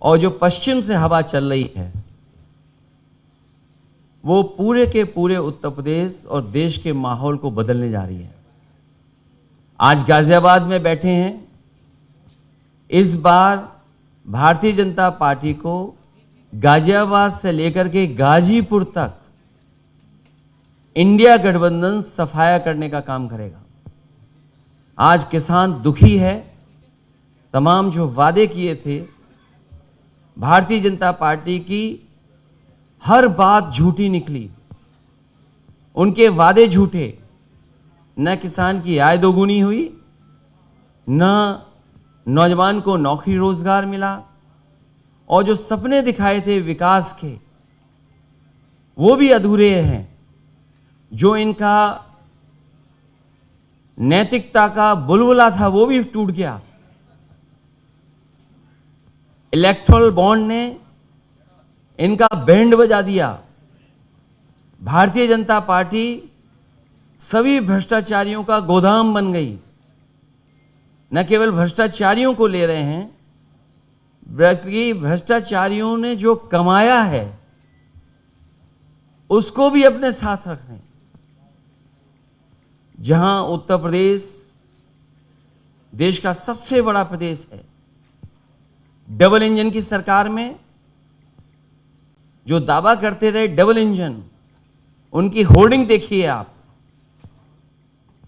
और जो पश्चिम से हवा चल रही है वो पूरे के पूरे उत्तर प्रदेश और देश के माहौल को बदलने जा रही है। आज गाजियाबाद में बैठे हैं। इस बार भारतीय जनता पार्टी को गाजियाबाद से लेकर के गाजीपुर तक इंडिया गठबंधन सफाया करने का काम करेगा। आज किसान दुखी है। तमाम जो वादे किए थे, भारतीय जनता पार्टी की हर बात झूठी निकली। उनके वादे झूठे। न किसान की आय दोगुनी हुई, न नौजवान को नौकरी रोजगार मिला, और जो सपने दिखाए थे विकास के वो भी अधूरे हैं। जो इनका नैतिकता का बुलबुला था वो भी टूट गया। इलेक्टोरल बॉन्ड ने इनका बैंड बजा दिया। भारतीय जनता पार्टी सभी भ्रष्टाचारियों का गोदाम बन गई। न केवल भ्रष्टाचारियों को ले रहे हैं, बल्कि भ्रष्टाचारियों ने जो कमाया है उसको भी अपने साथ रख रहे हैं। जहां उत्तर प्रदेश देश का सबसे बड़ा प्रदेश है, डबल इंजन की सरकार में जो दावा करते रहे डबल इंजन, उनकी होर्डिंग देखिए आप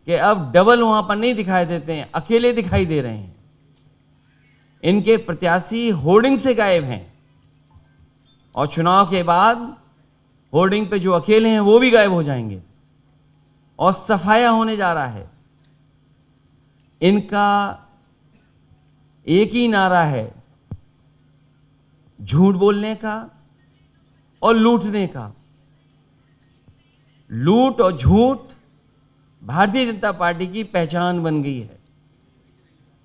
कि अब डबल वहां पर नहीं दिखाई देते हैं, अकेले दिखाई दे रहे हैं। इनके प्रत्याशी होर्डिंग से गायब हैं और चुनाव के बाद होर्डिंग पे जो अकेले हैं वो भी गायब हो जाएंगे और सफाया होने जा रहा है। इनका एक ही नारा है, झूठ बोलने का और लूटने का। लूट और झूठ भारतीय जनता पार्टी की पहचान बन गई है।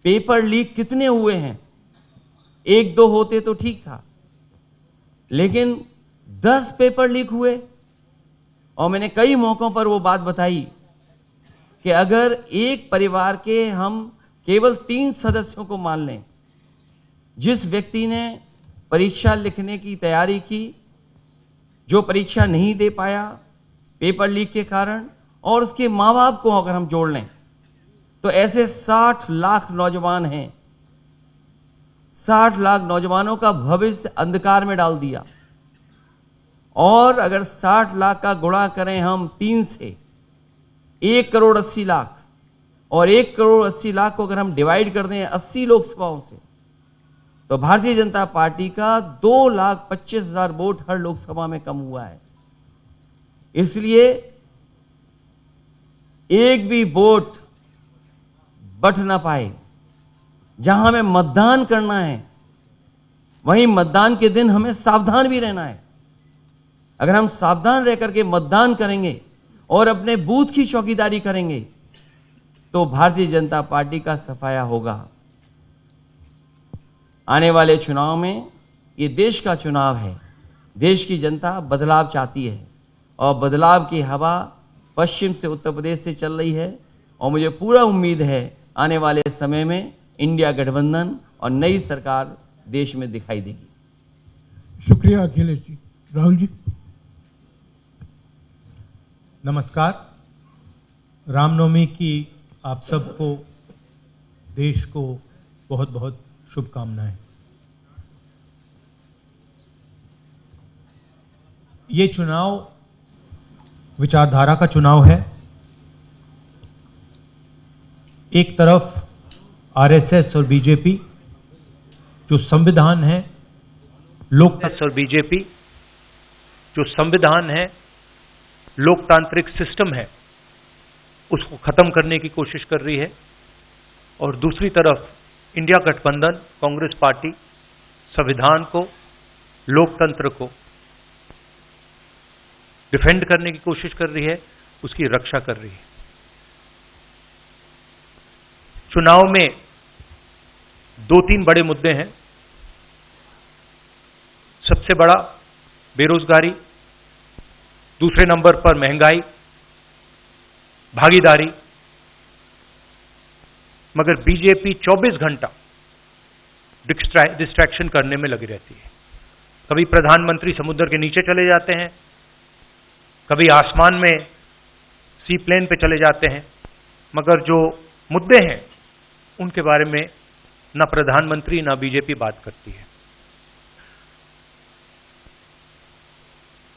पेपर लीक कितने हुए हैं? एक दो होते तो ठीक था, लेकिन 10 पेपर लीक हुए। और मैंने कई मौकों पर वो बात बताई कि अगर एक परिवार के हम केवल 3 सदस्यों को मान लें, जिस व्यक्ति ने परीक्षा लिखने की तैयारी की, जो परीक्षा नहीं दे पाया पेपर लीक के कारण, और उसके मां बाप को अगर हम जोड़ लें तो ऐसे 60 लाख नौजवान हैं। 60 लाख नौजवानों का भविष्य अंधकार में डाल दिया। और अगर 60 लाख का गुणा करें हम 3 से, 1 करोड़ 80 लाख, और 1 करोड़ 80 लाख को अगर हम डिवाइड कर दें 80 लोकसभाओं से, तो भारतीय जनता पार्टी का 2,25,000 वोट हर लोकसभा में कम हुआ है। इसलिए एक भी वोट बट ना पाए। जहां हमें मतदान करना है, वहीं मतदान के दिन हमें सावधान भी रहना है। अगर हम सावधान रह करके मतदान करेंगे और अपने बूथ की चौकीदारी करेंगे तो भारतीय जनता पार्टी का सफाया होगा। आने वाले चुनाव में, ये देश का चुनाव है, देश की जनता बदलाव चाहती है और बदलाव की हवा पश्चिम से उत्तर प्रदेश से चल रही है। और मुझे पूरा उम्मीद है आने वाले समय में इंडिया गठबंधन और नई सरकार देश में दिखाई देगी। शुक्रिया अखिलेश जी। राहुल जी। नमस्कार। रामनवमी की आप सबको, देश को बहुत बहुत शुभकामनाएं। ये चुनाव विचारधारा का चुनाव है। एक तरफ आरएसएस और बीजेपी जो संविधान है, लोकतंत्र और बीजेपी जो संविधान है, लोकतांत्रिक सिस्टम है, उसको खत्म करने की कोशिश कर रही है। और दूसरी तरफ इंडिया गठबंधन, कांग्रेस पार्टी संविधान को, लोकतंत्र को डिफेंड करने की कोशिश कर रही है, उसकी रक्षा कर रही है। चुनाव में 2-3 बड़े मुद्दे हैं। सबसे बड़ा बेरोजगारी, दूसरे नंबर पर महंगाई, भागीदारी। मगर बीजेपी 24 घंटा डिस्ट्रैक्शन करने में लगी रहती है। कभी प्रधानमंत्री समुद्र के नीचे चले जाते हैं, कभी आसमान में सी प्लेन पे चले जाते हैं, मगर जो मुद्दे हैं उनके बारे में ना प्रधानमंत्री ना बीजेपी बात करती है।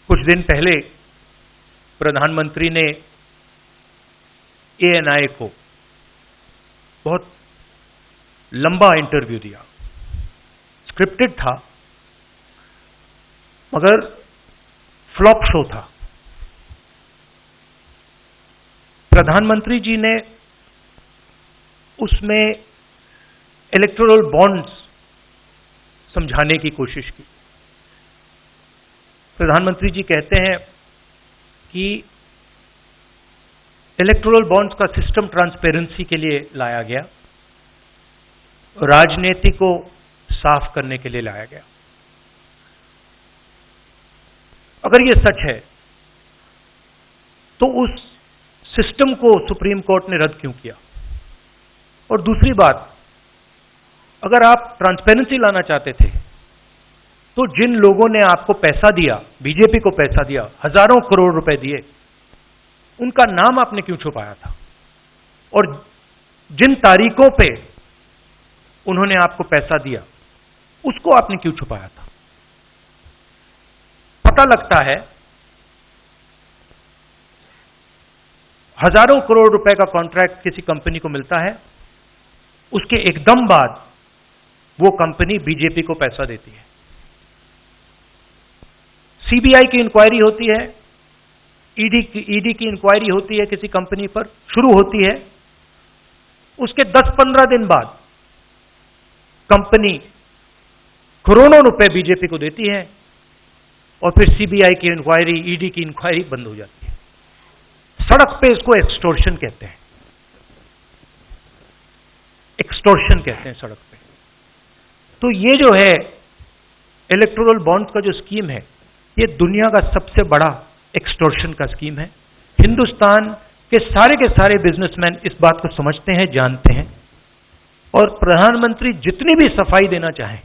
कुछ दिन पहले प्रधानमंत्री ने ANI को बहुत लंबा इंटरव्यू दिया, स्क्रिप्टेड था मगर फ्लॉप शो था। प्रधानमंत्री जी ने उसमें इलेक्टोरल बॉन्ड्स समझाने की कोशिश की। प्रधानमंत्री जी कहते हैं कि इलेक्टोरल बॉन्ड्स का सिस्टम ट्रांसपेरेंसी के लिए लाया गया, राजनीति को साफ करने के लिए लाया गया। अगर यह सच है तो उस सिस्टम को सुप्रीम कोर्ट ने रद्द क्यों किया? और दूसरी बात, अगर आप ट्रांसपेरेंसी लाना चाहते थे तो जिन लोगों ने आपको पैसा दिया, बीजेपी को पैसा दिया, हजारों करोड़ रुपए दिए, उनका नाम आपने क्यों छुपाया था? और जिन तारीखों पे उन्होंने आपको पैसा दिया उसको आपने क्यों छुपाया था? पता लगता है हजारों करोड़ रुपए का कॉन्ट्रैक्ट किसी कंपनी को मिलता है, उसके एकदम बाद वो कंपनी बीजेपी को पैसा देती है। सीबीआई की इंक्वायरी होती है, ईडी की इंक्वायरी होती है, किसी कंपनी पर शुरू होती है, उसके 10-15 दिन बाद कंपनी करोड़ों रुपए बीजेपी को देती है और फिर सीबीआई की इंक्वायरी, ईडी की इंक्वायरी बंद हो जाती है। सड़क पे इसको एक्सटॉर्शन कहते हैं, एक्सटॉर्शन कहते हैं सड़क पे। तो ये जो है इलेक्टोरल बॉन्ड्स का जो स्कीम है, ये दुनिया का सबसे बड़ा एक्सटॉर्शन का स्कीम है। हिंदुस्तान के सारे बिजनेसमैन इस बात को समझते हैं, जानते हैं, और प्रधानमंत्री जितनी भी सफाई देना चाहें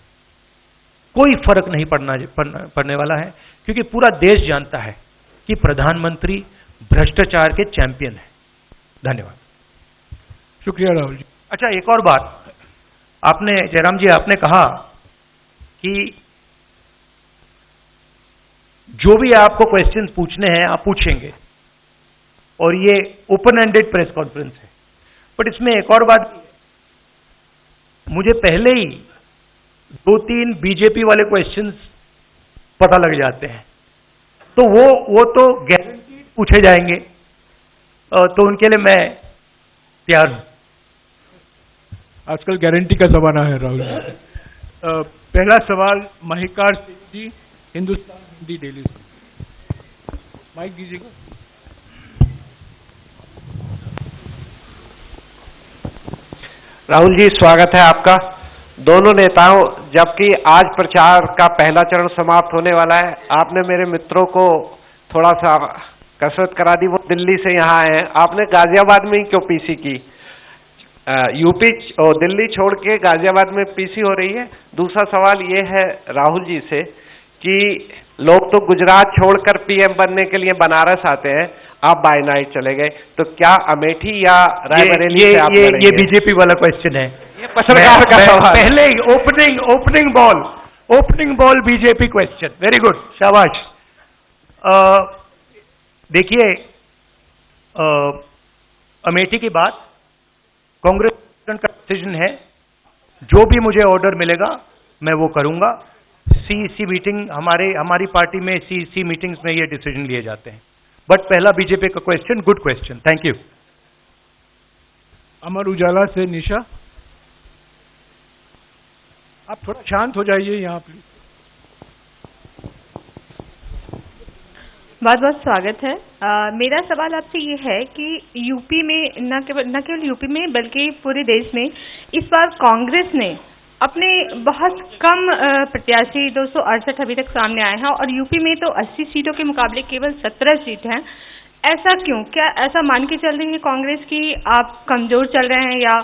कोई फर्क नहीं पड़ने वाला है, क्योंकि पूरा देश जानता है कि प्रधानमंत्री भ्रष्टाचार के चैंपियन है। धन्यवाद। शुक्रिया राहुल जी। अच्छा, एक और बात, आपने जयराम जी आपने कहा कि जो भी आपको क्वेश्चंस पूछने हैं आप पूछेंगे और ये ओपन एंडेड प्रेस कॉन्फ्रेंस है। बट इसमें एक और बात, मुझे पहले ही 2-3 बीजेपी वाले क्वेश्चंस पता लग जाते हैं, तो वो तो गारंटी पूछे जाएंगे, तो उनके लिए मैं तैयार हूं। आजकल गारंटी का जमाना है राहुल जी। पहला सवाल महिकार सिंह जी, हिंदुस्तान हिंदी डेली से। माइक दीजिएगा। राहुल जी, स्वागत है आपका। दोनों नेताओं, जबकि आज प्रचार का पहला चरण समाप्त होने वाला है, आपने मेरे मित्रों को थोड़ा सा कसरत करा दी। वो दिल्ली से यहाँ आए हैं, आपने गाजियाबाद में ही क्यों पीसी की? यूपी और दिल्ली छोड़ के गाजियाबाद में पीसी हो रही है। दूसरा सवाल ये है राहुल जी से कि लोग तो गुजरात छोड़कर पीएम बनने के लिए बनारस आते हैं, आप बाय नाइट चले गए, तो क्या अमेठी या रायबरेली से आप लड़ेंगे? ये बीजेपी वाला क्वेश्चन है, ये पत्रकार का सवाल। पहले opening ball BJP question. Very good, शाबाश। देखिए, अमेठी की बात कांग्रेस का डिसीजन है, जो भी मुझे ऑर्डर मिलेगा मैं वो करूंगा। सीईसी मीटिंग, हमारी पार्टी में सीईसी मीटिंग्स में ये डिसीजन लिए जाते हैं। बट पहला बीजेपी का question, good question, thank you. Amar Ujala से निशा, आप थोड़ा शांत हो जाइए यहाँ प्लीज। बहुत बहुत स्वागत है। मेरा सवाल आपसे ये है कि यूपी में न केवल यूपी में बल्कि पूरे देश में इस बार कांग्रेस ने अपने बहुत कम प्रत्याशी 268 अभी तक सामने आए हैं, और यूपी में तो 80 सीटों के मुकाबले केवल 17 सीट हैं। ऐसा क्यों? क्या ऐसा मान के चल रही है कांग्रेस की आप कमजोर चल रहे हैं, या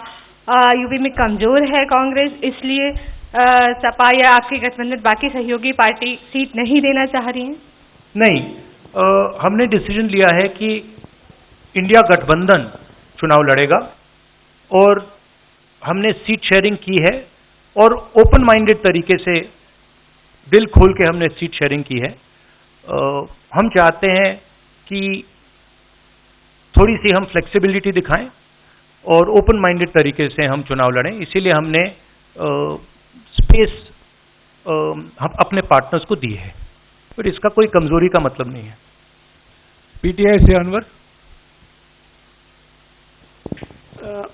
यूपी में कमजोर है कांग्रेस इसलिए सपा या आपकी गठबंधन बाकी सहयोगी पार्टी सीट नहीं देना चाह रही हैं? नहीं, हमने डिसीजन लिया है कि इंडिया गठबंधन चुनाव लड़ेगा और हमने सीट शेयरिंग की है और ओपन माइंडेड तरीके से दिल खोल के हमने सीट शेयरिंग की है। हम चाहते हैं कि थोड़ी सी हम फ्लेक्सिबिलिटी दिखाएं और ओपन माइंडेड तरीके से हम चुनाव लड़ें, इसीलिए हमने स्पेस हम अपने पार्टनर्स को दी है, पर इसका कोई कमजोरी का मतलब नहीं है। पीटीआई से अनवर।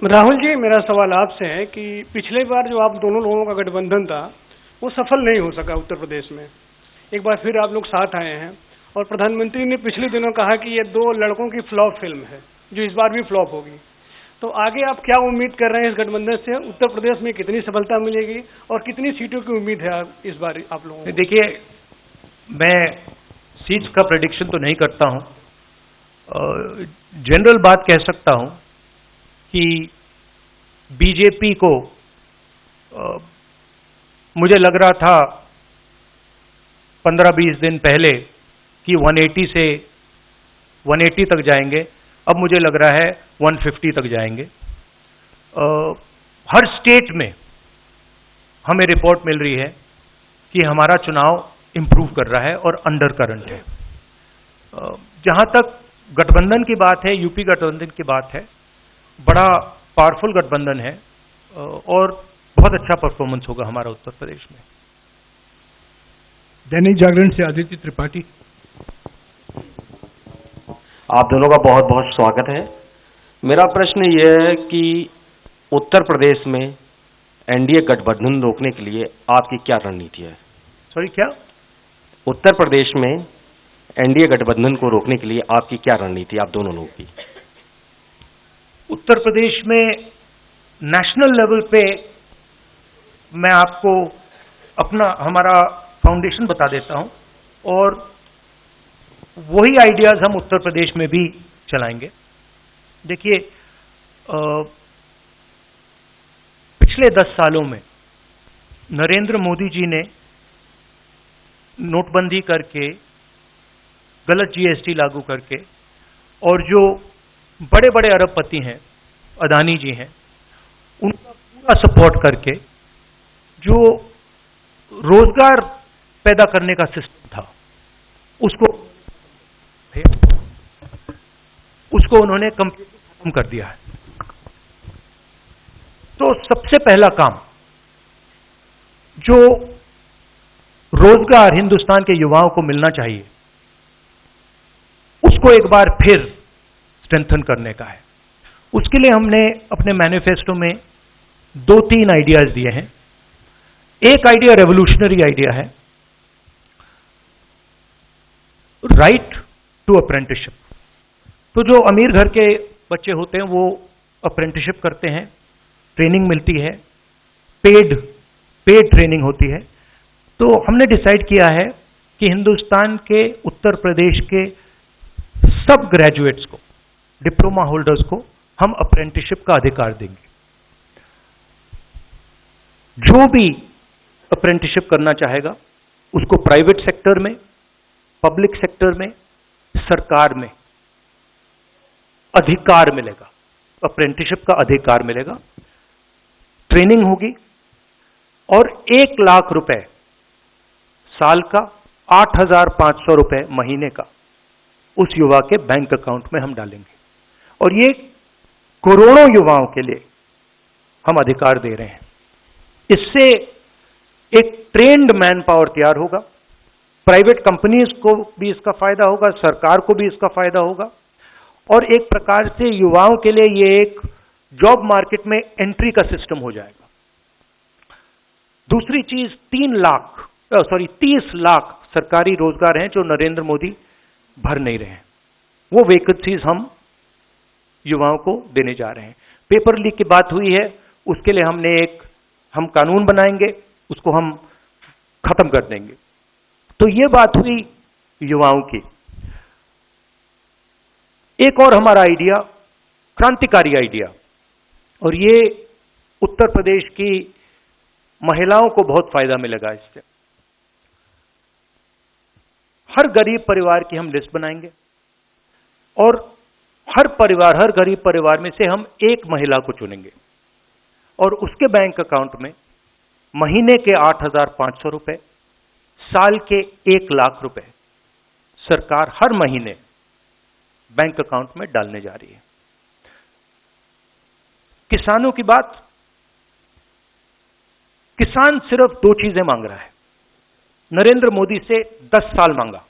राहुल जी, मेरा सवाल आपसे है कि पिछले बार जो आप दोनों लोगों का गठबंधन था वो सफल नहीं हो सका उत्तर प्रदेश में। एक बार फिर आप लोग साथ आए हैं और प्रधानमंत्री ने पिछले दिनों कहा कि ये दो लड़कों की फ्लॉप फिल्म है जो इस बार भी फ्लॉप होगी। तो आगे आप क्या उम्मीद कर रहे हैं इस गठबंधन से? उत्तर प्रदेश में कितनी सफलता मिलेगी और कितनी सीटों की उम्मीद है इस बार आप लोगों को? देखिए, मैं सीट्स का प्रेडिक्शन तो नहीं करता हूं, जनरल बात कह सकता हूं कि बीजेपी को मुझे लग रहा था 15-20 दिन पहले कि 180 से 180 तक जाएंगे, अब मुझे लग रहा है 150 तक जाएंगे। हर स्टेट में हमें रिपोर्ट मिल रही है कि हमारा चुनाव इंप्रूव कर रहा है और अंडर करंट है। जहां तक गठबंधन की बात है, यूपी गठबंधन की बात है, बड़ा पावरफुल गठबंधन है और बहुत अच्छा परफॉर्मेंस होगा हमारा उत्तर प्रदेश में। दैनिक जागरण से आदित्य त्रिपाठी। आप दोनों का बहुत बहुत स्वागत है। मेरा प्रश्न यह है कि उत्तर प्रदेश में एनडीए गठबंधन रोकने के लिए आपकी क्या रणनीति है? सॉरी, क्या? उत्तर प्रदेश में एनडीए गठबंधन को रोकने के लिए आपकी क्या रणनीति आप दोनों लोगों की? उत्तर प्रदेश में नेशनल लेवल पे मैं आपको हमारा फाउंडेशन बता देता हूं और वही आइडियाज हम उत्तर प्रदेश में भी चलाएंगे। देखिए, पिछले 10 सालों में नरेंद्र मोदी जी ने नोटबंदी करके, गलत जीएसटी लागू करके और जो बड़े बड़े अरबपति हैं, अदानी जी हैं, उनका पूरा सपोर्ट करके जो रोजगार पैदा करने का सिस्टम था उसको उन्होंने कंप्लीटली खत्म कर दिया है। तो सबसे पहला काम जो रोजगार हिंदुस्तान के युवाओं को मिलना चाहिए उसको एक बार फिर स्ट्रेंथन करने का है। उसके लिए हमने अपने मैनिफेस्टो में 2-3 आइडियाज दिए हैं। एक आइडिया रेवोल्यूशनरी आइडिया है, राइट टू अप्रेंटिसशिप। तो जो अमीर घर के बच्चे होते हैं वो अप्रेंटिसशिप करते हैं, ट्रेनिंग मिलती है, पेड ट्रेनिंग होती है। तो हमने डिसाइड किया है कि हिंदुस्तान के उत्तर प्रदेश के सब ग्रेजुएट्स को, डिप्लोमा होल्डर्स को हम अप्रेंटिसशिप का अधिकार देंगे। जो भी अप्रेंटिसशिप करना चाहेगा उसको प्राइवेट सेक्टर में, पब्लिक सेक्टर में, सरकार में अधिकार मिलेगा, अप्रेंटिसशिप का अधिकार मिलेगा, ट्रेनिंग होगी और 1 लाख रुपए साल का, 8,500 रुपए महीने का उस युवा के बैंक अकाउंट में हम डालेंगे। और ये करोड़ों युवाओं के लिए हम अधिकार दे रहे हैं। इससे एक ट्रेन्ड मैन पावर तैयार होगा, प्राइवेट कंपनीज को भी इसका फायदा होगा, सरकार को भी इसका फायदा होगा और एक प्रकार से युवाओं के लिए ये एक जॉब मार्केट में एंट्री का सिस्टम हो जाएगा। दूसरी चीज 30 लाख सरकारी रोजगार हैं जो नरेंद्र मोदी भर नहीं रहे हैं, वो वैकेंसीज हम युवाओं को देने जा रहे हैं। पेपर लीक की बात हुई है, उसके लिए हम कानून बनाएंगे, उसको हम खत्म कर देंगे। तो ये बात हुई युवाओं की। एक और हमारा आइडिया, क्रांतिकारी आइडिया, और ये उत्तर प्रदेश की महिलाओं को बहुत फायदा मिलेगा इससे। हर गरीब परिवार की हम लिस्ट बनाएंगे और हर गरीब परिवार में से हम एक महिला को चुनेंगे और उसके बैंक अकाउंट में महीने के 8,500 रुपए, साल के 1 लाख रुपए सरकार हर महीने बैंक अकाउंट में डालने जा रही है। किसानों की बात, किसान सिर्फ 2 चीजें मांग रहा है। नरेंद्र मोदी से 10 साल मांगा,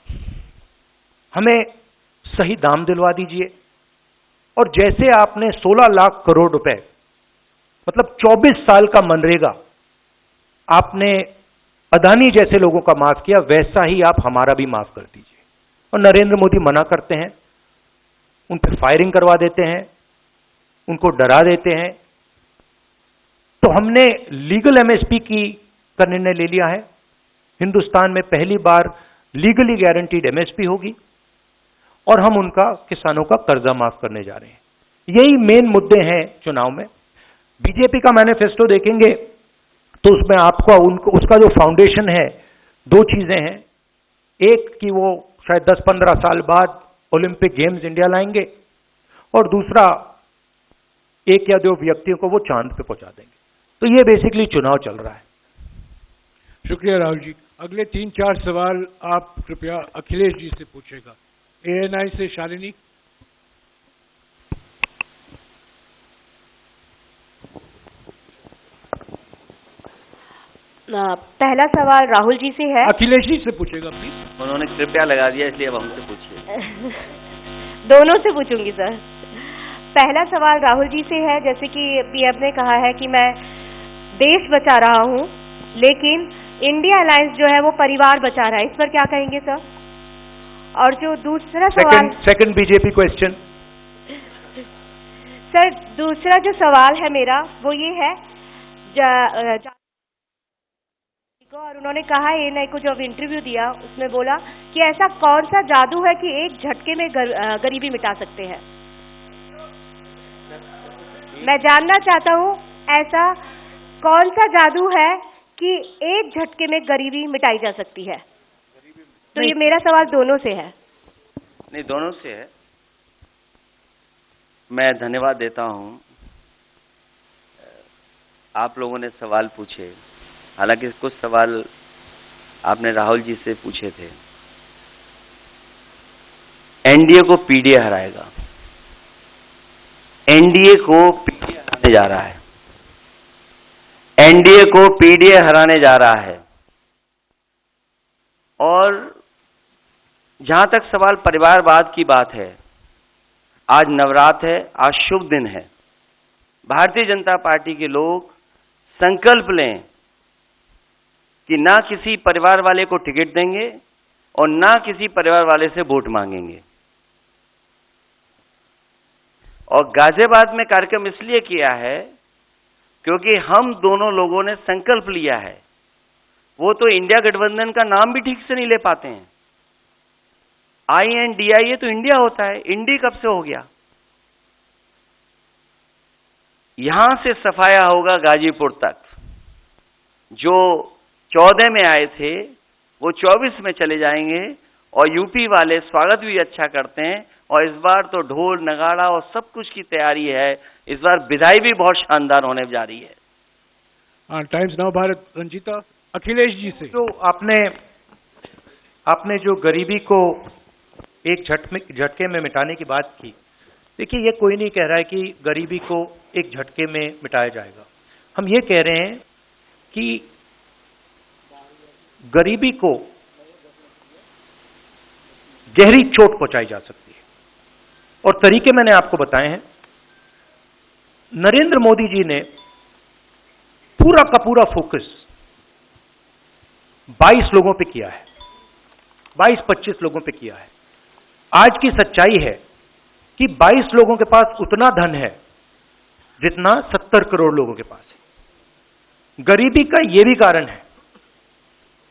हमें सही दाम दिलवा दीजिए, और जैसे आपने 16 लाख करोड़ रुपए मतलब 24 साल का मनरेगा आपने अदानी जैसे लोगों का माफ किया, वैसा ही आप हमारा भी माफ कर दीजिए। और नरेंद्र मोदी मना करते हैं, उन पर फायरिंग करवा देते हैं, उनको डरा देते हैं। तो हमने लीगल एमएसपी की का निर्णय ले लिया है। हिंदुस्तान में पहली बार लीगली गारंटीड एमएसपी होगी और हम उनका किसानों का कर्जा माफ करने जा रहे हैं। यही मेन मुद्दे हैं चुनाव में। बीजेपी का मैनिफेस्टो देखेंगे तो उसमें आपको उसका जो फाउंडेशन है, 2 चीजें हैं। एक कि वो शायद 10-15 साल बाद ओलंपिक गेम्स इंडिया लाएंगे, और दूसरा 1 या 2 व्यक्तियों को वो चांद पे पहुंचा देंगे। तो ये बेसिकली चुनाव चल रहा है। शुक्रिया राहुल जी। अगले 3-4 सवाल आप कृपया अखिलेश जी से पूछेगा। एएनआई से शालिनी। पहला सवाल राहुल जी से है। अखिलेश जी से पूछेगा प्लीज। उन्होंने कृपया लगा दिया, इसलिए अब हमसे पूछिए। दोनों से पूछूंगी सर। पहला सवाल राहुल जी से है, जैसे कि पीएम ने कहा है कि मैं देश बचा रहा हूं, लेकिन इंडिया अलायंस जो है वो परिवार बचा रहा है, इस पर क्या कहेंगे सर? और जो दूसरा सवाल, सेकंड बीजेपी क्वेश्चन। सर दूसरा जो सवाल है मेरा वो ये है, और उन्होंने कहा एएनआई को जब इंटरव्यू दिया उसमें बोला कि ऐसा कौन सा जादू है कि एक झटके में गरीबी मिटा सकते हैं। मैं जानना चाहता हूँ ऐसा कौन सा जादू है कि एक झटके में गरीबी मिटाई जा सकती है। तो ये मेरा सवाल दोनों से है। नहीं, दोनों से है। मैं धन्यवाद देता हूं, आप लोगों ने सवाल पूछे। हालांकि कुछ सवाल आपने राहुल जी से पूछे थे। एनडीए को पीडीए हराएगा, एनडीए को पीडीए हराने जा रहा है, एनडीए को पीडीए हराने जा रहा है। और जहां तक सवाल परिवारवाद की बात है, आज नवरात्र है, आज शुभ दिन है। भारतीय जनता पार्टी के लोग संकल्प लें कि ना किसी परिवार वाले को टिकट देंगे और ना किसी परिवार वाले से वोट मांगेंगे। और गाजियाबाद में कार्यक्रम इसलिए किया है क्योंकि हम दोनों लोगों ने संकल्प लिया है। वो तो इंडिया गठबंधन का नाम भी ठीक से नहीं ले पाते हैं। INDIA तो इंडिया होता है, इंडी कब से हो गया? यहां से सफाया होगा गाजीपुर तक। जो 14 में आए थे वो 24 में चले जाएंगे, और यूपी वाले स्वागत भी अच्छा करते हैं। और इस बार तो ढोल नगाड़ा और सब कुछ की तैयारी है। इस बार विदाई भी बहुत शानदार होने जा रही है। Times Now Bharat, Ranjita. अखिलेश जी से। तो आपने जो गरीबी को एक झटके में मिटाने की बात की, देखिए ये कोई नहीं कह रहा है कि गरीबी को एक झटके में मिटाया जाएगा। हम ये कह रहे हैं कि गरीबी को गहरी चोट पहुंचाई जा सकती है, और तरीके मैंने आपको बताए हैं। नरेंद्र मोदी जी ने पूरा का पूरा फोकस 22 लोगों पे किया है, 22-25 लोगों पे किया है। आज की सच्चाई है कि 22 लोगों के पास उतना धन है जितना 70 करोड़ लोगों के पास है। गरीबी का यह भी कारण है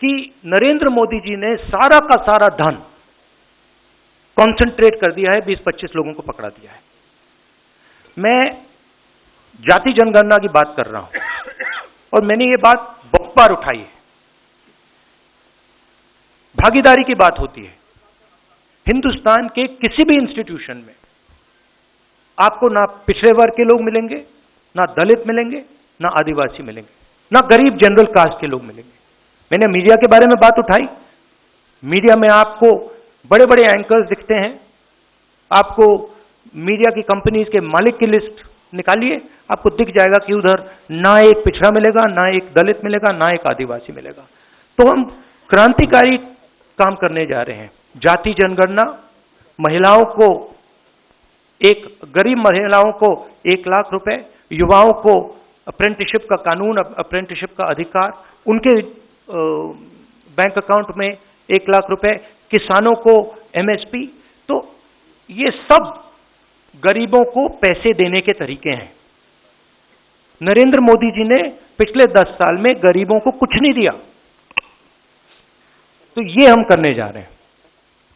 कि नरेंद्र मोदी जी ने सारा का सारा धन कंसंट्रेट कर दिया है, 20-25 लोगों को पकड़ा दिया है। मैं जाति जनगणना की बात कर रहा हूं, और मैंने ये बात बहुत बार उठाई है। भागीदारी की बात होती है। हिंदुस्तान के किसी भी इंस्टीट्यूशन में आपको ना पिछड़े वर्ग के लोग मिलेंगे, ना दलित मिलेंगे, ना आदिवासी मिलेंगे, ना गरीब जनरल कास्ट के लोग मिलेंगे। मैंने मीडिया के बारे में बात उठाई। मीडिया में आपको बड़े बड़े एंकर्स दिखते हैं। आपको मीडिया की कंपनीज के मालिक की लिस्ट निकालिए, आपको दिख जाएगा कि उधर ना एक पिछड़ा मिलेगा, ना एक दलित मिलेगा, ना एक आदिवासी मिलेगा। तो हम क्रांतिकारी काम करने जा रहे हैं। जाति जनगणना, महिलाओं को एक गरीब महिलाओं को 1 लाख रुपए, युवाओं को अप्रेंटिसशिप का कानून, अप्रेंटिसशिप का अधिकार, उनके बैंक अकाउंट में 1 लाख रुपए, किसानों को एमएसपी। तो ये सब गरीबों को पैसे देने के तरीके हैं। नरेंद्र मोदी जी ने पिछले 10 साल में गरीबों को कुछ नहीं दिया। तो ये हम करने जा रहे हैं।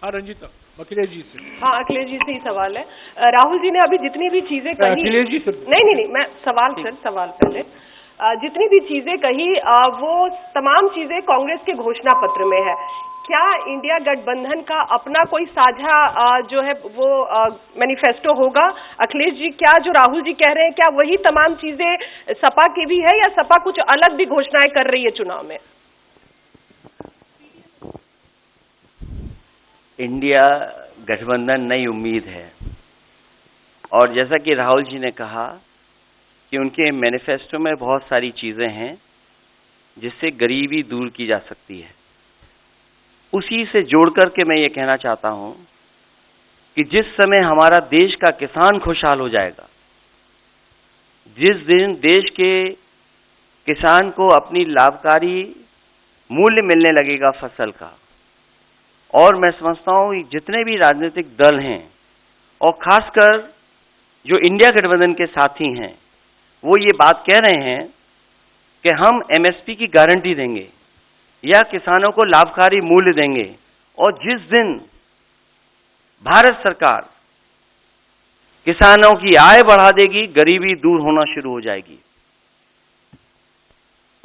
हाँ रंजीता, अखिलेश जी से। हाँ, अखिलेश जी से ही सवाल है। राहुल जी ने अभी जितनी भी चीजें कही, अखिलेश जी से नहीं, मैं सवाल पहले जितनी भी चीजें कही वो तमाम चीजें कांग्रेस के घोषणा पत्र में है। क्या इंडिया गठबंधन का अपना कोई साझा जो है वो मैनिफेस्टो होगा? अखिलेश जी, क्या जो राहुल जी कह रहे हैं क्या वही तमाम चीजें सपा की भी है, या सपा कुछ अलग भी घोषणाएं कर रही है चुनाव में? इंडिया गठबंधन नई उम्मीद है, और जैसा कि राहुल जी ने कहा कि उनके मैनिफेस्टो में बहुत सारी चीजें हैं जिससे गरीबी दूर की जा सकती है। उसी से जोड़ करके मैं ये कहना चाहता हूं कि जिस समय हमारा देश का किसान खुशहाल हो जाएगा, जिस दिन देश के किसान को अपनी लाभकारी मूल्य मिलने लगेगा फसल का, और मैं समझता हूं जितने भी राजनीतिक दल हैं और खासकर जो इंडिया गठबंधन के साथी हैं, वो ये बात कह रहे हैं कि हम एमएसपी की गारंटी देंगे या किसानों को लाभकारी मूल्य देंगे, और जिस दिन भारत सरकार किसानों की आय बढ़ा देगी, गरीबी दूर होना शुरू हो जाएगी।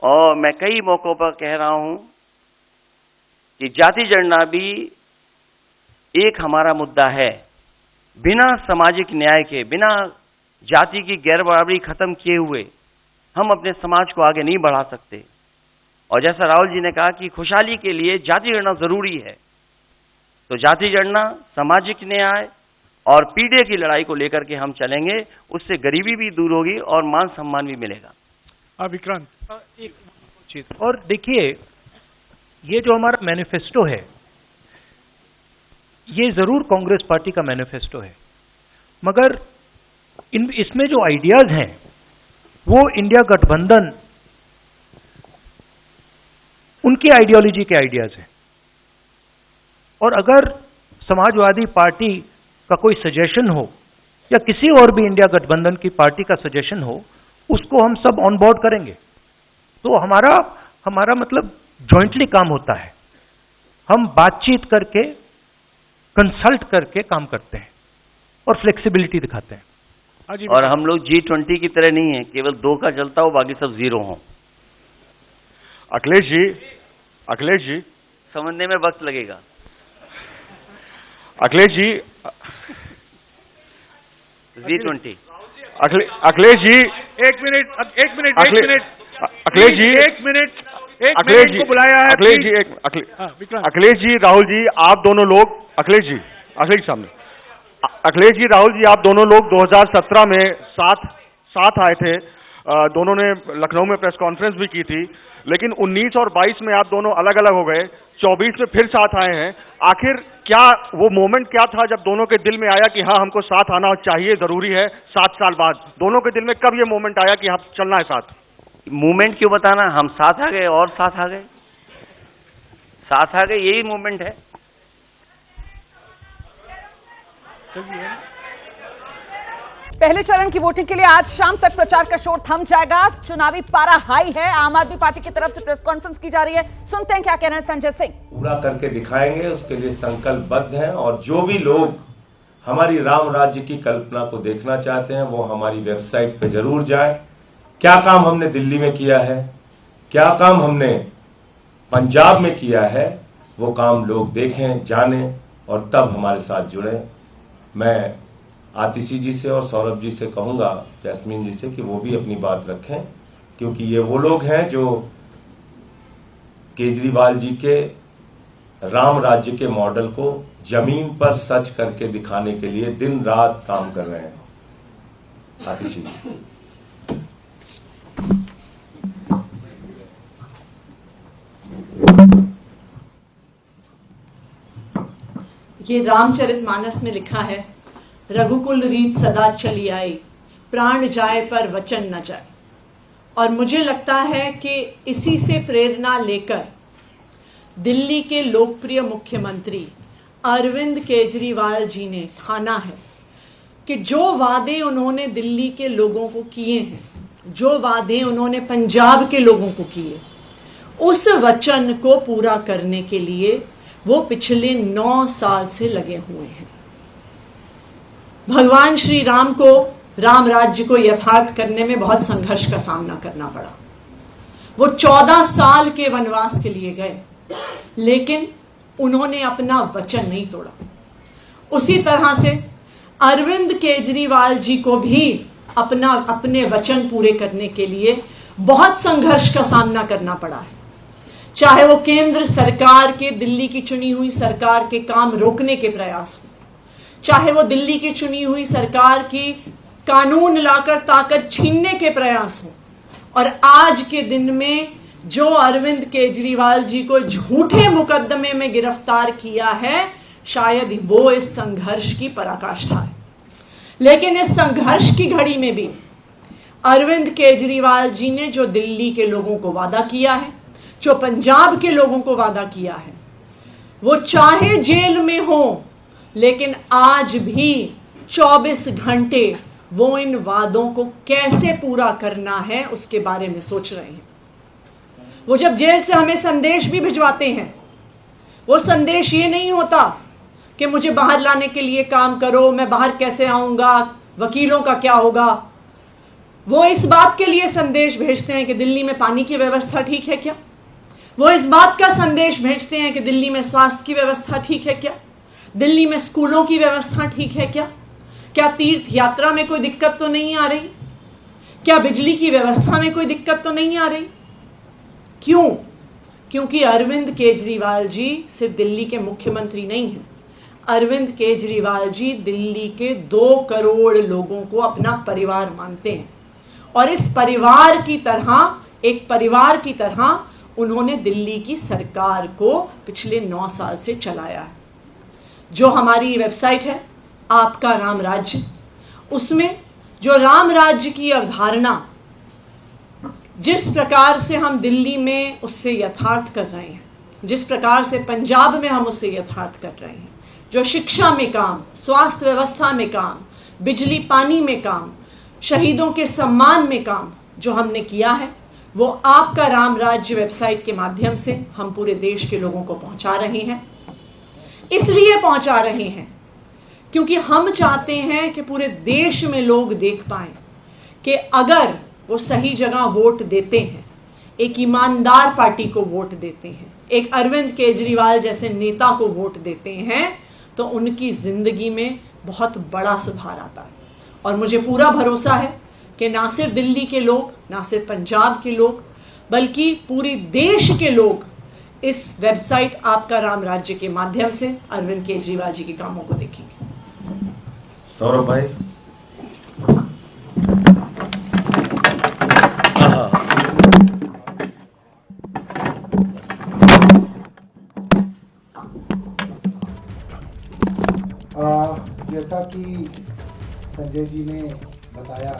और मैं कई मौकों पर कह रहा हूं कि जाति जनगणना भी एक हमारा मुद्दा है। बिना सामाजिक न्याय के, बिना जाति की गैर बराबरी खत्म किए हुए हम अपने समाज को आगे नहीं बढ़ा सकते। और जैसा राहुल जी ने कहा कि खुशहाली के लिए जाति गणना जरूरी है, तो जाति गणना, सामाजिक न्याय और पीढ़ी की लड़ाई को लेकर के हम चलेंगे। उससे गरीबी भी दूर होगी और मान सम्मान भी मिलेगा। विक्रांत, एक चीज और देखिए, ये जो हमारा मैनिफेस्टो है, ये जरूर कांग्रेस पार्टी का मैनिफेस्टो है, मगर इसमें जो आइडियाज हैं वो इंडिया गठबंधन उनकी आइडियोलॉजी के आइडियाज हैं। और अगर समाजवादी पार्टी का कोई सजेशन हो या किसी और भी इंडिया गठबंधन की पार्टी का सजेशन हो, उसको हम सब ऑन बोर्ड करेंगे। तो हमारा मतलब जॉइंटली काम होता है। हम बातचीत करके, कंसल्ट करके काम करते हैं और फ्लेक्सिबिलिटी दिखाते हैं। और हम लोग G20 की तरह नहीं है, केवल 2 का चलता हो, बाकी सब 0 हो। अखिलेश जी समझने में वक्त लगेगा। अखिलेश जी, G20। अखिलेश जी, एक मिनट अखिलेश जी, अखिलेश जी को बुलाया है। अखिलेश जी, राहुल जी, आप दोनों लोग, अखिलेश जी सामने, अखिलेश जी, राहुल जी, आप दोनों लोग 2017 में साथ आए थे। दोनों ने लखनऊ में प्रेस कॉन्फ्रेंस भी की थी, लेकिन 19 और 22 में आप दोनों अलग अलग हो गए, 24 में फिर साथ आए हैं। आखिर क्या वो मोमेंट क्या था जब दोनों के दिल में आया कि हाँ, हमको साथ आना चाहिए, जरूरी है? 7 साल बाद दोनों के दिल में कब ये मोमेंट आया कि हाँ, चलना है साथ? मूवमेंट क्यों बताना, हम साथ आ गए और साथ आ गए, यही मूवमेंट है। पहले चरण की वोटिंग के लिए आज शाम तक प्रचार का शोर थम जाएगा। चुनावी पारा हाई है। आम आदमी पार्टी की तरफ से प्रेस कॉन्फ्रेंस की जा रही है, सुनते हैं क्या कह रहे हैं संजय सिंह। पूरा करके दिखाएंगे, उसके लिए संकल्पबद्ध हैं। और जो भी लोग हमारी राम राज्य की कल्पना को देखना चाहते हैं, वो हमारी वेबसाइट पे जरूर जाएं। क्या काम हमने दिल्ली में किया है, क्या काम हमने पंजाब में किया है वो काम लोग देखें, जानें और तब हमारे साथ जुड़े। मैं आतिशी जी से और सौरभ जी से कहूंगा, जैस्मीन जी से, कि वो भी अपनी बात रखें, क्योंकि ये वो लोग हैं जो केजरीवाल जी के राम राज्य के मॉडल को जमीन पर सच करके दिखाने के लिए दिन रात काम कर रहे हैं। आतिशी जी। ये रामचरितमानस में लिखा है, रघुकुल रीत सदा चली आई, प्राण जाए पर वचन न जाए। और मुझे लगता है कि इसी से प्रेरणा लेकर दिल्ली के लोकप्रिय मुख्यमंत्री अरविंद केजरीवाल जी ने ठाना है कि जो वादे उन्होंने दिल्ली के लोगों को किए हैं, जो वादे उन्होंने पंजाब के लोगों को किए, उस वचन को पूरा करने के लिए वो पिछले 9 साल से लगे हुए हैं। भगवान श्री राम को, राम राज्य को यथार्थ करने में बहुत संघर्ष का सामना करना पड़ा। वो 14 साल के वनवास के लिए गए, लेकिन उन्होंने अपना वचन नहीं तोड़ा। उसी तरह से अरविंद केजरीवाल जी को भी अपने वचन पूरे करने के लिए बहुत संघर्ष का सामना करना पड़ा है। चाहे वो केंद्र सरकार के, दिल्ली की चुनी हुई सरकार के काम रोकने के प्रयास हो, चाहे वो दिल्ली की चुनी हुई सरकार की कानून लाकर ताकत छीनने के प्रयास हो, और आज के दिन में जो अरविंद केजरीवाल जी को झूठे मुकदमे में गिरफ्तार किया है, शायद वो इस संघर्ष की पराकाष्ठा है। लेकिन इस संघर्ष की घड़ी में भी अरविंद केजरीवाल जी ने जो दिल्ली के लोगों को वादा किया है, जो पंजाब के लोगों को वादा किया है, वो चाहे जेल में हो, लेकिन आज भी 24 घंटे वो इन वादों को कैसे पूरा करना है उसके बारे में सोच रहे हैं। वो जब जेल से हमें संदेश भी भिजवाते हैं, वो संदेश ये नहीं होता कि मुझे बाहर लाने के लिए काम करो, मैं बाहर कैसे आऊंगा, वकीलों का क्या होगा। वो इस बात के लिए संदेश भेजते हैं कि दिल्ली में पानी की व्यवस्था ठीक है क्या, वो इस बात का संदेश भेजते हैं कि दिल्ली में स्वास्थ्य की व्यवस्था ठीक है क्या, दिल्ली में स्कूलों की व्यवस्था ठीक है क्या तीर्थ यात्रा में कोई दिक्कत तो नहीं आ रही, क्या बिजली की व्यवस्था में कोई दिक्कत तो नहीं आ रही। क्यों? क्योंकि अरविंद केजरीवाल जी सिर्फ दिल्ली के मुख्यमंत्री नहीं हैं। अरविंद केजरीवाल जी दिल्ली के 2 करोड़ लोगों को अपना परिवार मानते हैं, और इस परिवार की तरह, एक परिवार की तरह उन्होंने दिल्ली की सरकार को पिछले 9 साल से चलाया है। जो हमारी वेबसाइट है आपका राम राज्य, उसमें जो राम राज्य की अवधारणा जिस प्रकार से हम दिल्ली में उससे यथार्थ कर रहे हैं, जिस प्रकार से पंजाब में हम उससे यथार्थ कर रहे हैं, जो शिक्षा में काम, स्वास्थ्य व्यवस्था में काम, बिजली पानी में काम, शहीदों के सम्मान में काम जो हमने किया है, वो आपका राम राज्य वेबसाइट के माध्यम से हम पूरे देश के लोगों को पहुंचा रहे हैं। इसलिए पहुंचा रहे हैं क्योंकि हम चाहते हैं कि पूरे देश में लोग देख पाएं कि अगर वो सही जगह वोट देते हैं, एक ईमानदार पार्टी को वोट देते हैं, एक अरविंद केजरीवाल जैसे नेता को वोट देते हैं, तो उनकी जिंदगी में बहुत बड़ा सुधार आता है। और मुझे पूरा भरोसा है कि ना सिर्फ दिल्ली के लोग, ना सिर्फ पंजाब के लोग, बल्कि पूरे देश के लोग इस वेबसाइट आपका राम राज्य के माध्यम से अरविंद केजरीवाल जी के कामों को देखेंगे। सौरभ भाई। जैसा कि संजय जी ने बताया,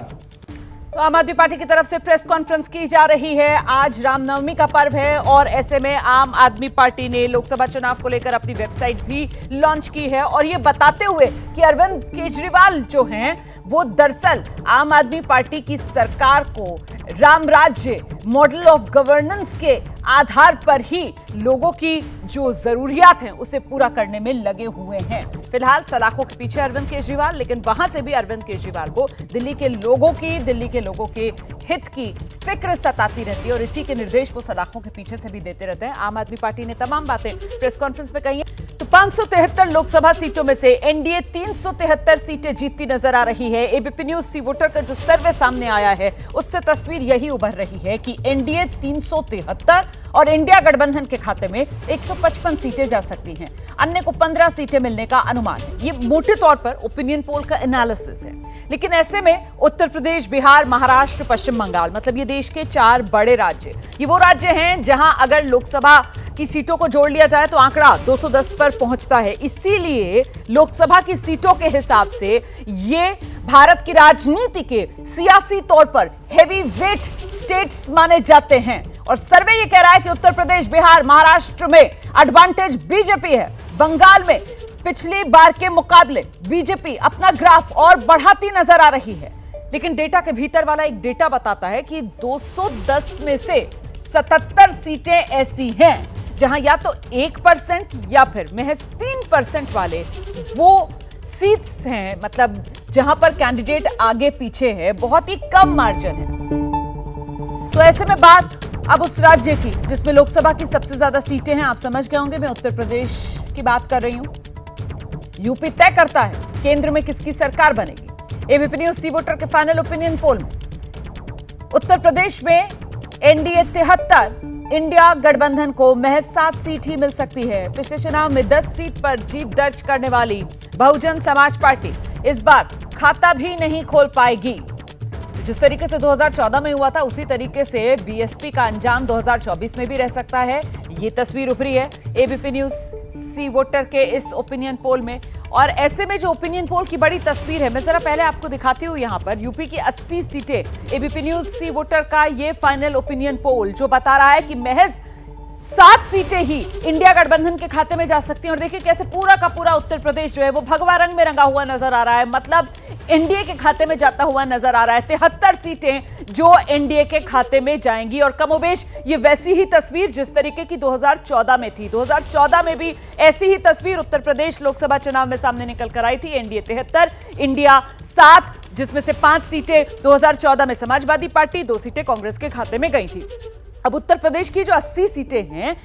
तो आम आदमी पार्टी की तरफ से प्रेस कॉन्फ्रेंस की जा रही है। आज रामनवमी का पर्व है और ऐसे में आम आदमी पार्टी ने लोकसभा चुनाव को लेकर अपनी वेबसाइट भी लॉन्च की है, और ये बताते हुए कि अरविंद केजरीवाल जो हैं वो दरअसल आम आदमी पार्टी की सरकार को राम राज्य, मॉडल ऑफ गवर्नेंस के आधार पर ही लोगों की जो जरूरियात हैं उसे पूरा करने में लगे हुए हैं। फिलहाल सलाखों के पीछे अरविंद केजरीवाल, लेकिन वहां से भी अरविंद केजरीवाल को दिल्ली के लोगों के हित की फिक्र सताती रहती है और इसी के निर्देश वो सलाखों के पीछे से भी देते रहते हैं। आम आदमी पार्टी ने तमाम बातें प्रेस कॉन्फ्रेंस में कही है। तो 573 लोकसभा सीटों में से एनडीए 373 सीटें जीतती नजर आ रही है। एबीपी न्यूज सी वोटर का जो सर्वे सामने आया है उससे तस्वीर यही उभर रही है कि एनडीए 373 और इंडिया गठबंधन के खाते में 155 सीटें जा सकती हैं। अन्य को 15 सीटें मिलने का अनुमान है। ये मोटे तौर पर ओपिनियन पोल का एनालिसिस है, लेकिन ऐसे में उत्तर प्रदेश, बिहार, महाराष्ट्र, पश्चिम बंगाल, मतलब ये देश के 4 बड़े राज्य, ये वो राज्य हैं जहां अगर लोकसभा की सीटों को जोड़ लिया जाए तो आंकड़ा 210 पर पहुंचता है। इसीलिए लोकसभा की सीटों के हिसाब से ये भारत की राजनीति के सियासी तौर पर हेवी वेट स्टेट्स माने जाते हैं। और सर्वे ये कह रहा है कि उत्तर प्रदेश, बिहार, महाराष्ट्र में एडवांटेज बीजेपी है। बंगाल में पिछली बार के मुकाबले बीजेपी अपना ग्राफ और बढ़ाती नजर आ रही है। लेकिन डेटा के भीतर वाला एक डेटा बताता है कि 210 में से 77 सीटें ऐसी हैं जहां या तो 1% या फिर महज 3% वाले वो सीट्स हैं, मतलब जहां पर कैंडिडेट आगे पीछे है, बहुत ही कम मार्जिन है। तो ऐसे में बात अब उस राज्य की जिसमें लोकसभा की सबसे ज्यादा सीटें हैं, आप समझ गए होंगे मैं उत्तर प्रदेश की बात कर रही हूं। यूपी तय करता है केंद्र में किसकी सरकार बनेगी। एबीपी न्यूज सी वोटर के फाइनल ओपिनियन पोल में उत्तर प्रदेश में एनडीए 73, इंडिया गठबंधन को महज 7 सीट ही मिल सकती है। पिछले चुनाव में 10 सीट पर जीत दर्ज करने वाली बहुजन समाज पार्टी इस बार खाता भी नहीं खोल पाएगी। जिस तरीके से 2014 में हुआ था उसी तरीके से बीएसपी का अंजाम 2024 में भी रह सकता है। ये तस्वीर उभरी है एबीपी न्यूज सी वोटर के इस ओपिनियन पोल में। और ऐसे में जो ओपिनियन पोल की बड़ी तस्वीर है, मैं जरा पहले आपको दिखाती हूं। यहां पर यूपी की 80 सीटें, एबीपी न्यूज सी वोटर का ये फाइनल ओपिनियन पोल जो बता रहा है कि महज 7 सीटें ही इंडिया गठबंधन के खाते में जा सकती हैं। और देखिए कैसे पूरा का पूरा उत्तर प्रदेश जो है वो भगवा रंग में रंगा हुआ नजर आ रहा है, मतलब एनडीए के खाते में जाता हुआ नजर आ रहा है। 73 सीटें जो एनडीए के खाते में जाएंगी और कमोबेश ये वैसी ही तस्वीर जिस तरीके की 2014 में थी। 2014 में भी ऐसी ही तस्वीर उत्तर प्रदेश लोकसभा चुनाव में सामने निकल कर आई थी। एनडीए 73, इंडिया 7, जिसमें से 5 सीटें 2014 में समाजवादी पार्टी, 2 सीटें कांग्रेस के खाते में गई थी। अब उत्तर प्रदेश की जो 80 सीटें हैं,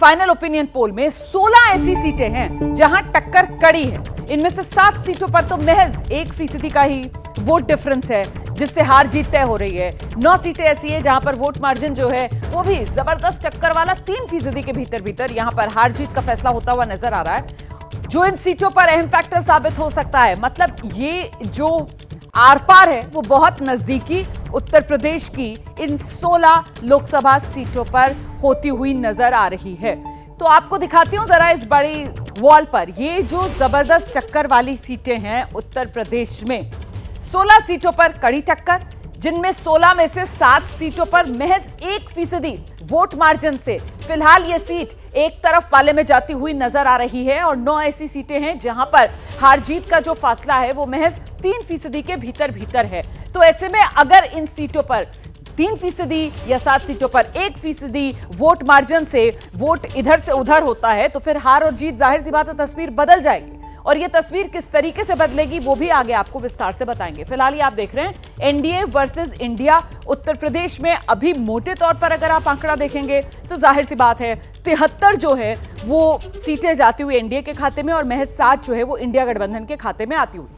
फाइनल ओपिनियन पोल में 16 ऐसी सीटें हैं जहां टक्कर कड़ी है। इनमें से 7 सीटों पर तो महज 1% का ही वोट डिफरेंस है, जिससे हार जीत तय हो रही है। 9 सीटें ऐसी है जहां पर वोट मार्जिन जो है वो भी जबरदस्त टक्कर वाला 3% के भीतर यहां पर हार जीत का फैसला होता हुआ नजर आ रहा है, जो इन सीटों पर अहम फैक्टर साबित हो सकता है। मतलब ये जो आर पार है वो बहुत नजदीकी उत्तर प्रदेश की इन 16 लोकसभा सीटों पर होती हुई नजर आ रही है। तो आपको दिखाती हूं जरा इस बड़ी वॉल पर ये जो जबरदस्त टक्कर वाली सीटें हैं उत्तर प्रदेश में। 16 सीटों पर कड़ी टक्कर, जिनमें 16 में से 7 सीटों पर महज 1% वोट मार्जिन से फिलहाल ये सीट एक तरफ पाले में जाती हुई नजर आ रही है। और 9 ऐसी सीटें हैं जहां पर हार जीत का जो फासला है वो महज 3% के भीतर है। तो ऐसे में अगर इन सीटों पर 3% या 7 सीटों पर 1% वोट मार्जिन से वोट इधर से उधर होता है तो फिर हार और जीत जाहिर सी बात है तस्वीर बदल जाएगी। और ये तस्वीर किस तरीके से बदलेगी वो भी आगे आपको विस्तार से बताएंगे। फिलहाल ये आप देख रहे हैं NDA versus India. Uttar Pradesh में अभी मोटे तौर पर अगर आप आंकड़ा देखेंगे तो जाहिर सी बात है 73 जो है वो सीटें जाती हुई एनडीए के खाते में और महज 7 जो है वो इंडिया गठबंधन के खाते में आती हुई।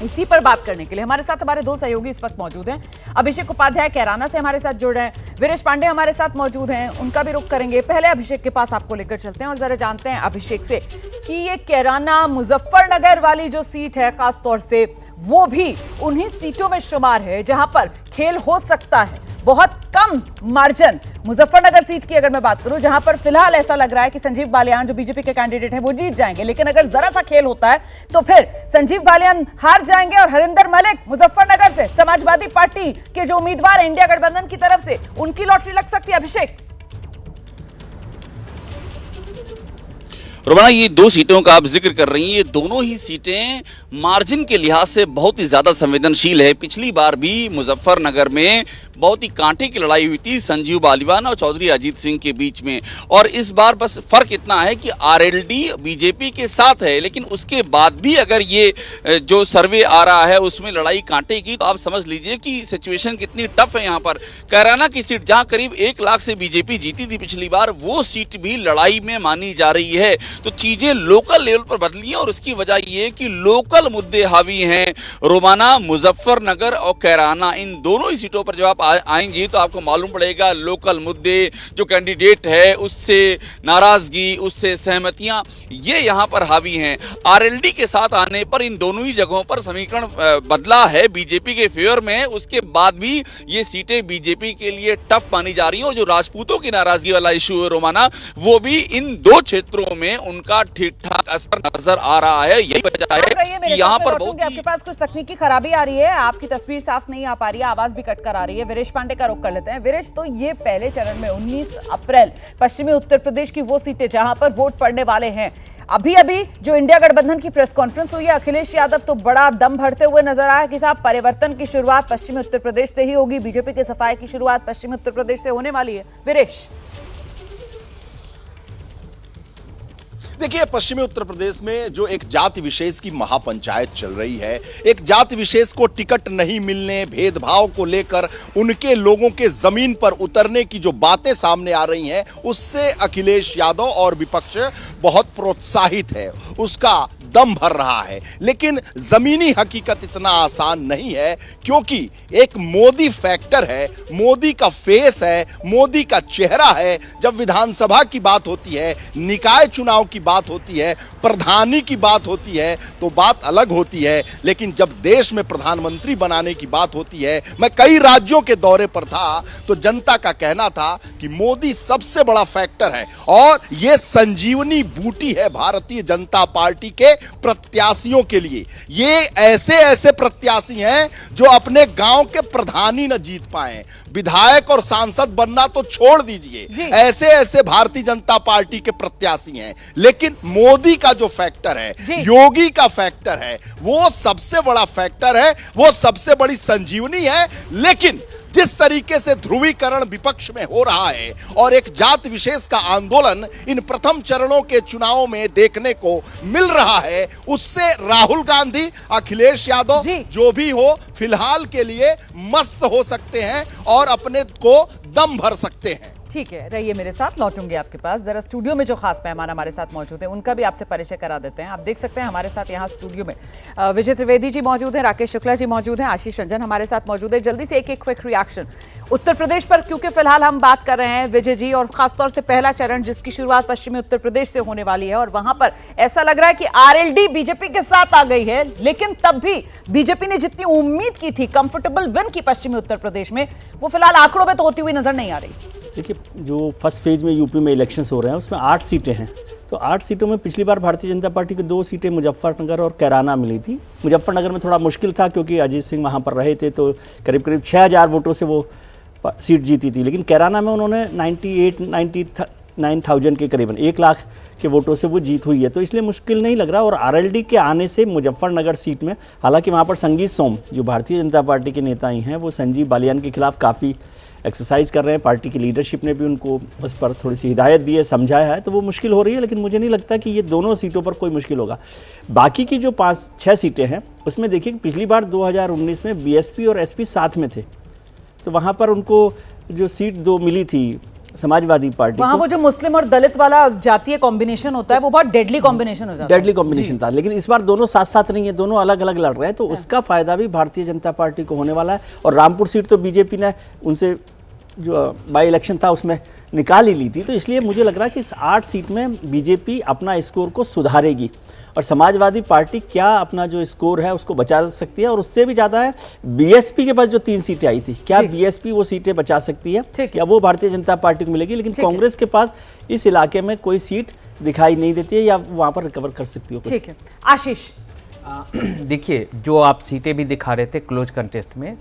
इसी पर बात करने के लिए हमारे साथ हमारे 2 सहयोगी इस वक्त मौजूद हैं। अभिषेक उपाध्याय कैराना से हमारे साथ जुड़ रहे हैं, वीरेश पांडे हमारे साथ मौजूद हैं, उनका भी रुख करेंगे। पहले अभिषेक के पास आपको लेकर चलते हैं और जरा जानते हैं अभिषेक से कि ये कैराना मुजफ्फरनगर वाली जो सीट है खास तौर से वो भी उन्हीं सीटों में शुमार है जहां पर खेल हो सकता है। बहुत कम मार्जिन मुजफ्फरनगर सीट की अगर मैं बात करूं जहां पर फिलहाल ऐसा लग रहा है कि संजीव बालियान जो बीजेपी के कैंडिडेट हैं वो जीत जाएंगे, लेकिन अगर जरा सा खेल होता है तो फिर संजीव बालियान हार जाएंगे और हरिंदर मलिक मुजफ्फरनगर से समाजवादी पार्टी के जो उम्मीदवार इंडिया गठबंधन की तरफ से उनकी लॉटरी लग सकती है। अभिषेक, रोमाना, ये दो सीटों का आप जिक्र कर रही हैं, ये दोनों ही सीटें मार्जिन के लिहाज से बहुत ही ज्यादा संवेदनशील है। पिछली बार भी मुजफ्फरनगर में बहुत ही कांटे की लड़ाई हुई थी संजीव बालिवान और चौधरी अजीत सिंह के बीच में, और इस बार बस फर्क इतना है कि आरएलडी बीजेपी के साथ है, लेकिन उसके बाद भी अगर ये जो सर्वे आ रहा है उसमें लड़ाई कांटे की, तो आप समझ लीजिए कि सिचुएशन कितनी टफ है। यहाँ पर कैराना की सीट जहां करीब 1 लाख से बीजेपी जीती थी पिछली बार, वो सीट भी लड़ाई में मानी जा रही है। तो चीजें लोकल लेवल पर बदली हैं और उसकी वजह ये कि लोकल मुद्दे हावी हैं। रोमाना, मुजफ्फरनगर और कैराना, इन दोनों ही सीटों पर जब आप आएंगे तो आपको मालूम पड़ेगा लोकल मुद्दे, जो कैंडिडेट है उससे नाराजगी, उससे सहमतियां, ये यहां पर हावी हैं। आरएलडी के साथ आने पर इन दोनों ही जगहों पर समीकरण बदला है बीजेपी के फेवर में। उसके बाद भी ये सीटें बीजेपी के लिए टफ मानी जा रही हैं और जो राजपूतों की नाराजगी वाला इशू है रोमाना, वो भी इन दो क्षेत्रों में उनका ठीक ठाक असर नजर आ रहा है। यही वजह है कि यहाँ पर बहुत आपके पास कुछ तकनीकी खराबी आ रही है, आपकी तस्वीर साफ नहीं आ पा रही है, आवाज भी कट कर आ रही है। वीरेश पांडे का रुख कर लेते हैं। वीरेश, तो ये पहले चरण में 19 अप्रैल पश्चिमी उत्तर प्रदेश की वो सीटें जहां पर वोट पड़ने वाले हैं। अभी जो इंडिया गठबंधन की प्रेस कॉन्फ्रेंस हुई है, अखिलेश यादव तो बड़ा दम भरते हुए नजर आया कि साहब परिवर्तन की शुरुआत पश्चिमी उत्तर प्रदेश से ही होगी, बीजेपी की सफाई की शुरुआत पश्चिमी उत्तर प्रदेश से होने वाली है। वीरेश, देखिए, पश्चिमी उत्तर प्रदेश में जो एक जाति विशेष की महापंचायत चल रही है, एक जाति विशेष को टिकट नहीं मिलने, भेदभाव को लेकर उनके लोगों के जमीन पर उतरने की जो बातें सामने आ रही हैं, उससे अखिलेश यादव और विपक्ष बहुत प्रोत्साहित है, उसका दम भर रहा है। लेकिन जमीनी हकीकत इतना आसान नहीं है, क्योंकि एक मोदी फैक्टर है, मोदी का फेस है, मोदी का चेहरा है। जब विधानसभा की बात होती है, निकाय चुनाव की बात होती है, प्रधानी की बात होती है, तो बात अलग होती है। लेकिन जब देश में प्रधानमंत्री बनाने की बात होती है, मैं कई राज्यों के दौरे पर था, तो जनता का कहना था कि मोदी सबसे बड़ा फैक्टर है और यह संजीवनी बूटी है भारतीय जनता पार्टी के प्रत्याशियों के लिए। ये ऐसे प्रत्याशी हैं जो अपने गांव के प्रधानी न जीत पाए, विधायक और सांसद बनना तो छोड़ दीजिए, ऐसे भारतीय जनता पार्टी के प्रत्याशी हैं। लेकिन मोदी का जो फैक्टर है, योगी का फैक्टर है, वो सबसे बड़ा फैक्टर है, वो सबसे बड़ी संजीवनी है। लेकिन जिस तरीके से ध्रुवीकरण विपक्ष में हो रहा है और एक जाति विशेष का आंदोलन इन प्रथम चरणों के चुनावों में देखने को मिल रहा है, उससे राहुल गांधी, अखिलेश यादव जो भी हो, फिलहाल के लिए मस्त हो सकते हैं और अपने को दम भर सकते हैं। ठीक है, रहिए मेरे साथ, लौटूंगी आपके पास। जरा स्टूडियो में जो खास मेहमान हमारे साथ मौजूद हैं उनका भी आपसे परिचय करा देते हैं। आप देख सकते हैं हमारे साथ यहाँ स्टूडियो में विजय त्रिवेदी जी मौजूद हैं, राकेश शुक्ला जी मौजूद हैं, आशीष रंजन हमारे साथ मौजूद है। जल्दी से एक क्विक रिएक्शन उत्तर प्रदेश पर, क्योंकि फिलहाल हम बात कर रहे हैं विजय जी, और खासतौर से पहला चरण जिसकी शुरुआत पश्चिमी उत्तर प्रदेश से होने वाली है, और वहां पर ऐसा लग रहा है कि आरएलडी बीजेपी के साथ आ गई है। लेकिन तब भी बीजेपी ने जितनी उम्मीद की थी कंफर्टेबल विन की पश्चिमी उत्तर प्रदेश में, वो फिलहाल आंकड़ों में तो होती हुई नजर नहीं आ रही। देखिए, जो फर्स्ट फेज में यूपी में इलेक्शंस हो रहे हैं उसमें 8 सीटें हैं, तो 8 सीटों में पिछली बार भारतीय जनता पार्टी को 2 सीटें मुजफ्फरनगर और कैराना मिली थी। मुजफ्फरनगर में थोड़ा मुश्किल था क्योंकि अजीत सिंह वहाँ पर रहे थे, तो करीब 6000 वोटों से वो सीट जीती थी। लेकिन कैराना में उन्होंने 99,000 के करीबन 1 लाख के वोटों से वो जीत हुई है, तो इसलिए मुश्किल नहीं लग रहा। और आरएलडी के आने से मुजफ्फरनगर सीट में, हालांकि वहाँ पर संगीत सोम जो भारतीय जनता पार्टी के नेता ही हैं, वो संजीव बालियान के खिलाफ काफ़ी एक्सरसाइज कर रहे हैं, पार्टी की लीडरशिप ने भी उनको उस पर थोड़ी सी हिदायत दी है, समझाया है, तो वो मुश्किल हो रही है। लेकिन मुझे नहीं लगता कि ये दोनों सीटों पर कोई मुश्किल होगा। बाकी की जो 5-6 सीटें हैं उसमें देखिए, पिछली बार 2019 में बीएसपी और एसपी साथ में थे, तो वहाँ पर उनको जो सीट 2 मिली थी समाजवादी पार्टी, वहाँ वो जो मुस्लिम और दलित वाला जातीय कॉम्बिनेशन होता है वो बहुत डेडली कॉम्बिनेशन हो जाता है, डेडली कॉम्बिनेशन था। लेकिन इस बार दोनों साथ साथ नहीं है, दोनों अलग अलग लड़ रहे हैं, तो उसका फायदा भी भारतीय जनता पार्टी को होने वाला है। और रामपुर सीट तो बीजेपी ने उनसे जो बाई इलेक्शन था उसमें निकाल ही ली थी, तो इसलिए मुझे लग रहा है कि इस 8 सीट में बीजेपी अपना स्कोर को सुधारेगी और समाजवादी पार्टी क्या अपना जो स्कोर है उसको बचा सकती है। और उससे भी ज़्यादा है, बीएसपी के पास जो 3 सीटें आई थी, क्या बीएसपी वो सीटें बचा सकती है, क्या वो भारतीय जनता पार्टी को मिलेगी। लेकिन कांग्रेस के पास इस इलाके में कोई सीट दिखाई नहीं देती है, या वहाँ पर रिकवर कर सकती हो। ठीक है आशीष, देखिए, जो आप सीटें भी दिखा रहे थे क्लोज कंटेस्ट में,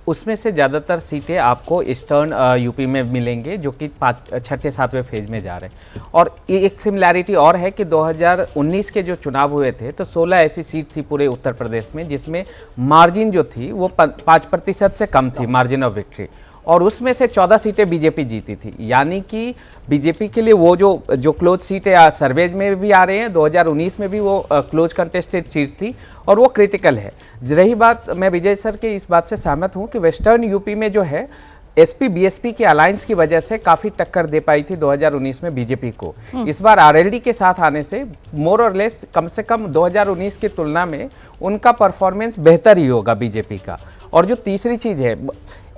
उसमें से ज़्यादातर सीटें आपको ईस्टर्न यूपी में मिलेंगे, जो कि 6-7वें फेज में जा रहे हैं। और एक सिमिलैरिटी और है कि 2019 के जो चुनाव हुए थे तो 16 ऐसी सीट थी पूरे उत्तर प्रदेश में जिसमें मार्जिन जो थी वो 5% से कम थी, मार्जिन ऑफ विक्ट्री, और उसमें से 14 सीटें बीजेपी जीती थी। यानी कि बीजेपी के लिए वो जो क्लोज सीटें सर्वेज में भी आ रहे हैं, 2019 में भी वो क्लोज कंटेस्टेड सीट थी और वो क्रिटिकल है। रही बात, मैं विजय सर के इस बात से सहमत हूँ कि वेस्टर्न यूपी में जो है एसपी बीएसपी के अलायंस की वजह से काफ़ी टक्कर दे पाई थी 2019 में बीजेपी को। इस बार आरएलडी के साथ आने से मोर और लेस कम से कम 2019 की तुलना में उनका परफॉर्मेंस बेहतर ही होगा बीजेपी का। और जो तीसरी चीज़ है,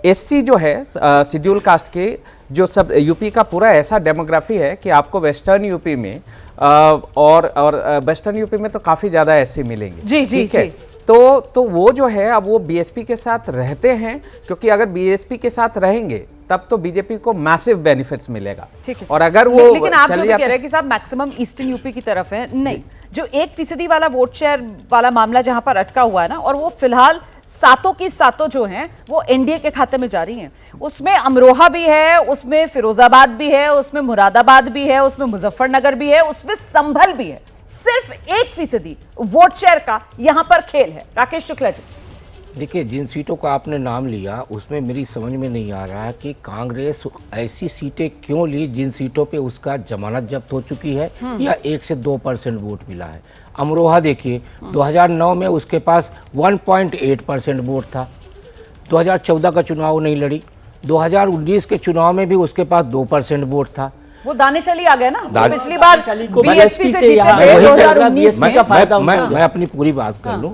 एससी जो है शेड्यूल कास्ट के जो सब यूपी का पूरा ऐसा डेमोग्राफी है कि आपको वेस्टर्न यूपी में और वेस्टर्न यूपी में तो काफ़ी ज़्यादा एससी मिलेंगे। जी जी जी। तो वो जो है अब वो बीएसपी के साथ रहते हैं, क्योंकि अगर बीएसपी के साथ रहेंगे तब तो बीजेपी को मैसिव बेनिफिट्स मिलेगा। ठीक है। और अगर वो लेकिन आप जो कह रहे हैं कि साहब मैक्सिमम ईस्टर्न यूपी की तरफ है, नहीं, जो 1% वाला वोट शेयर वाला मामला जहां पर अटका हुआ है ना, और वो फिलहाल सातों की सातों जो हैं वो एनडीए के खाते में जा रही हैं। उसमें अमरोहा भी है, उसमें फिरोजाबाद भी है, उसमें मुरादाबाद भी है, उसमें मुजफ्फरनगर भी है, उसमें संभल भी है। सिर्फ 1% वोट शेयर का यहां पर खेल है। राकेश शुक्ला जी, देखिए, जिन सीटों का आपने नाम लिया उसमें मेरी समझ में नहीं आ रहा है कि कांग्रेस ऐसी सीटें क्यों ली जिन सीटों पे उसका जमानत जब्त हो चुकी है या 1 से 2% वोट मिला है। अमरोहा देखिए, 2009 में उसके पास 1.8% वोट था, 2014 का चुनाव नहीं लड़ी, 2019 के चुनाव में भी उसके पास 2% वोट था। वो दानिश अली आ गए ना, पिछली बार बीएसपी से जीते थे 2019 में। मैं अपनी पूरी बात कर लूं।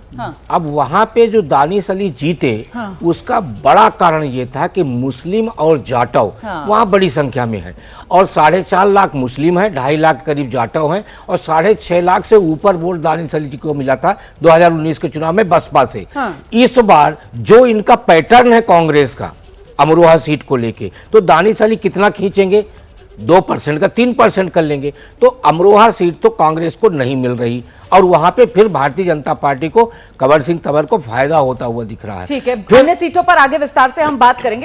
अब वहां पे जो दानिश अली जीते उसका बड़ा कारण ये था कि मुस्लिम और जाटव वहां बड़ी संख्या में है, और 4.5 लाख मुस्लिम है, 2.5 लाख करीब जाटव हैं, और 6.5 लाख से ऊपर वोट दानिश अली जी को मिला था 2019 के चुनाव में बसपा से। इस बार जो इनका पैटर्न है कांग्रेस का अमरोहा सीट को लेके, तो दानिश अली कितना खींचेंगे? 2% का 3% कर लेंगे। तो अमरोहा सीट तो कांग्रेस को नहीं मिल रही, और वहां पे फिर भारतीय जनता पार्टी को, कंवर सिंह तंवर को फायदा होता हुआ दिख रहा है। ठीक है, अन्य सीटों पर आगे विस्तार से हम बात करेंगे।